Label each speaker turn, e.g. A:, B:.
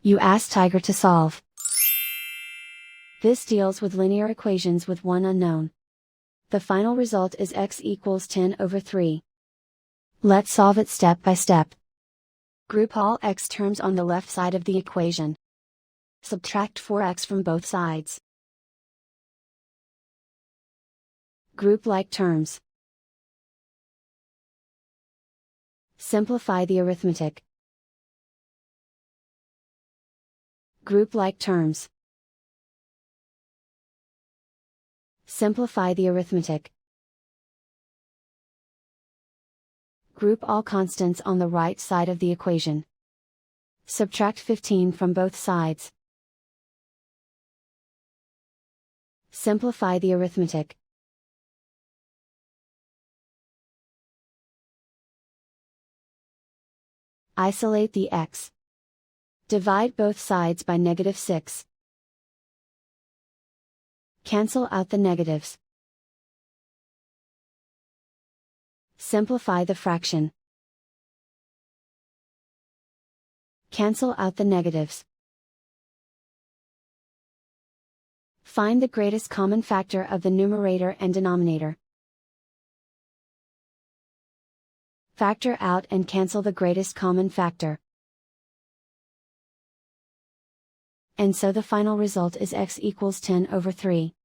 A: You ask Tiger to solve. This deals with linear equations with one unknown. The final result is x equals 10/3. Let's solve it step by step. Group all x terms on the left side of the equation. Subtract 4x from both sides. Group like terms. Simplify the arithmetic. Group like terms. Simplify the arithmetic. Group all constants on the right side of the equation. Subtract 15 from both sides. Simplify the arithmetic. Isolate the x. Divide both sides by -6. Cancel out the negatives. Simplify the fraction. Cancel out the negatives. Find the greatest common factor of the numerator and denominator. Factor out and cancel the greatest common factor. And so the final result is x equals 10/3.